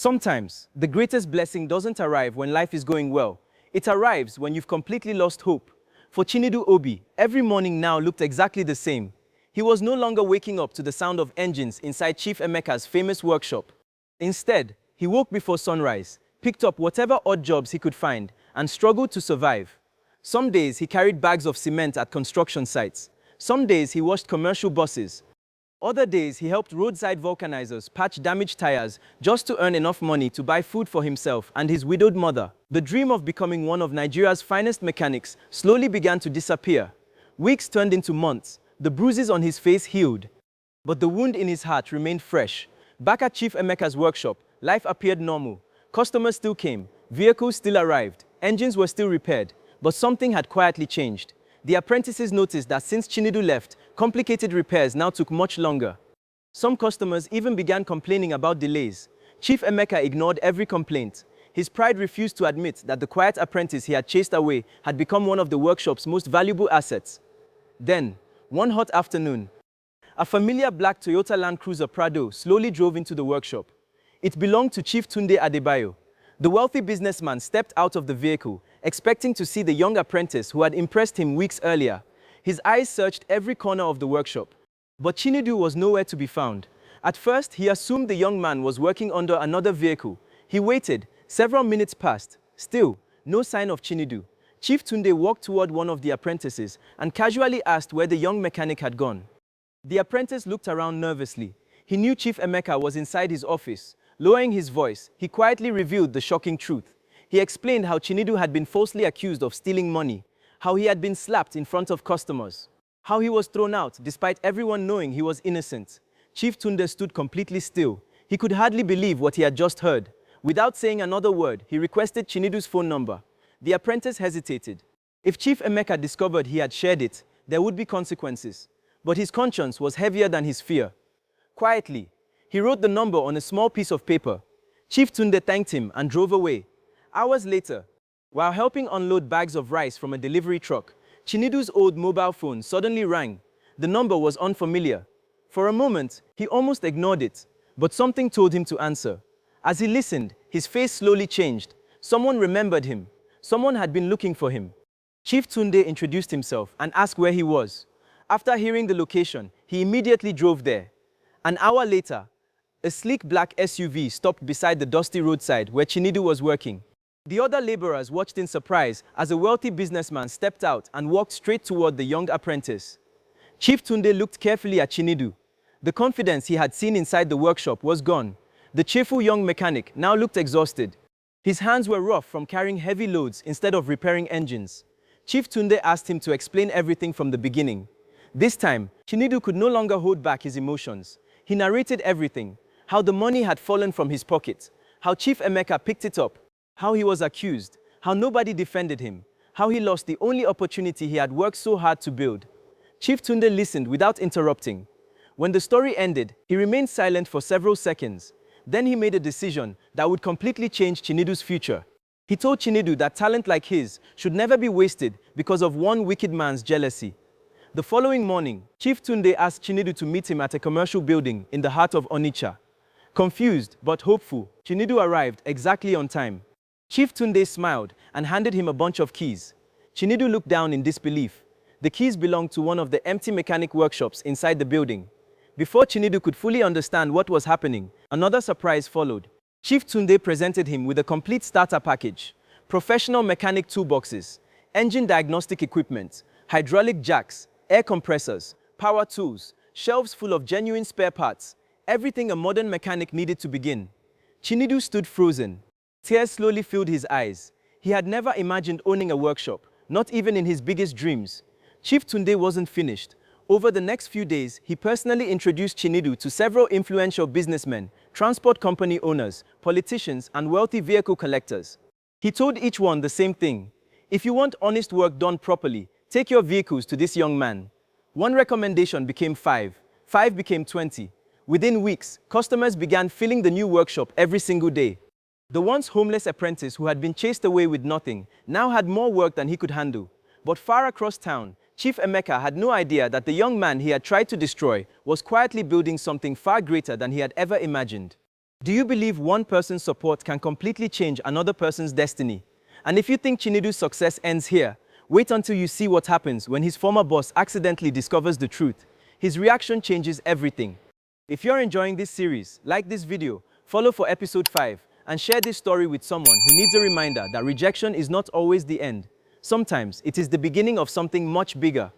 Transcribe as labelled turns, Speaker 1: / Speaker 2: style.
Speaker 1: Sometimes, the greatest blessing doesn't arrive when life is going well. It arrives when you've completely lost hope. For Chinedu Obi, every morning now looked exactly the same. He was no longer waking up to the sound of engines inside Chief Emeka's famous workshop. Instead, he woke before sunrise, picked up whatever odd jobs he could find, and struggled to survive. Some days he carried bags of cement at construction sites. Some days he washed commercial buses. Other days, he helped roadside vulcanizers patch damaged tires just to earn enough money to buy food for himself and his widowed mother. The dream of becoming one of Nigeria's finest mechanics slowly began to disappear. Weeks turned into months. The bruises on his face healed, but the wound in his heart remained fresh. Back at Chief Emeka's workshop, life appeared normal. Customers still came, vehicles still arrived, engines were still repaired, but something had quietly changed. The apprentices noticed that since Chinedu left, complicated repairs now took much longer. Some customers even began complaining about delays. Chief Emeka ignored every complaint. His pride refused to admit that the quiet apprentice he had chased away had become one of the workshop's most valuable assets. Then, one hot afternoon, a familiar black Toyota Land Cruiser Prado slowly drove into the workshop. It belonged to Chief Tunde Adebayo. The wealthy businessman stepped out of the vehicle, expecting to see the young apprentice who had impressed him weeks earlier. His eyes searched every corner of the workshop, but Chinedu was nowhere to be found. At first, he assumed the young man was working under another vehicle. He waited. Several minutes passed. Still, no sign of Chinedu. Chief Tunde walked toward one of the apprentices and casually asked where the young mechanic had gone. The apprentice looked around nervously. He knew Chief Emeka was inside his office. Lowering his voice, he quietly revealed the shocking truth. He explained how Chinedu had been falsely accused of stealing money, how he had been slapped in front of customers, how he was thrown out despite everyone knowing he was innocent. Chief Tunde stood completely still. He could hardly believe what he had just heard. Without saying another word, he requested Chinedu's phone number. The apprentice hesitated. If Chief Emeka discovered he had shared it, there would be consequences. But his conscience was heavier than his fear. Quietly, he wrote the number on a small piece of paper. Chief Tunde thanked him and drove away. Hours later, while helping unload bags of rice from a delivery truck, Chinedu's old mobile phone suddenly rang. The number was unfamiliar. For a moment, he almost ignored it, but something told him to answer. As he listened, his face slowly changed. Someone remembered him. Someone had been looking for him. Chief Tunde introduced himself and asked where he was. After hearing the location, he immediately drove there. An hour later, a sleek black SUV stopped beside the dusty roadside where Chinedu was working. The other laborers watched in surprise as a wealthy businessman stepped out and walked straight toward the young apprentice. Chief Tunde looked carefully at Chinedu. The confidence he had seen inside the workshop was gone. The cheerful young mechanic now looked exhausted. His hands were rough from carrying heavy loads instead of repairing engines. Chief Tunde asked him to explain everything from the beginning. This time, Chinedu could no longer hold back his emotions. He narrated everything: how the money had fallen from his pocket, how Chief Emeka picked it up, how he was accused, how nobody defended him, how he lost the only opportunity he had worked so hard to build. Chief Tunde listened without interrupting. When the story ended, he remained silent for several seconds. Then he made a decision that would completely change Chinedu's future. He told Chinedu that talent like his should never be wasted because of one wicked man's jealousy. The following morning, Chief Tunde asked Chinedu to meet him at a commercial building in the heart of Onitsha. Confused but hopeful, Chinedu arrived exactly on time. Chief Tunde smiled and handed him a bunch of keys. Chinedu looked down in disbelief. The keys belonged to one of the empty mechanic workshops inside the building. Before Chinedu could fully understand what was happening, another surprise followed. Chief Tunde presented him with a complete starter package: professional mechanic toolboxes, engine diagnostic equipment, hydraulic jacks, air compressors, power tools, shelves full of genuine spare parts, everything a modern mechanic needed to begin. Chinedu stood frozen. Tears slowly filled his eyes. He had never imagined owning a workshop, not even in his biggest dreams. Chief Tunde wasn't finished. Over the next few days, he personally introduced Chinedu to several influential businessmen, transport company owners, politicians, and wealthy vehicle collectors. He told each one the same thing: if you want honest work done properly, take your vehicles to this young man. One recommendation became 5. 5 became 20. Within weeks, customers began filling the new workshop every single day. The once homeless apprentice who had been chased away with nothing now had more work than he could handle. But far across town, Chief Emeka had no idea that the young man he had tried to destroy was quietly building something far greater than he had ever imagined. Do you believe one person's support can completely change another person's destiny? And if you think Chinedu's success ends here, wait until you see what happens when his former boss accidentally discovers the truth. His reaction changes everything. If you're enjoying this series, like this video, follow for episode 5, and share this story with someone who needs a reminder that rejection is not always the end. Sometimes it is the beginning of something much bigger.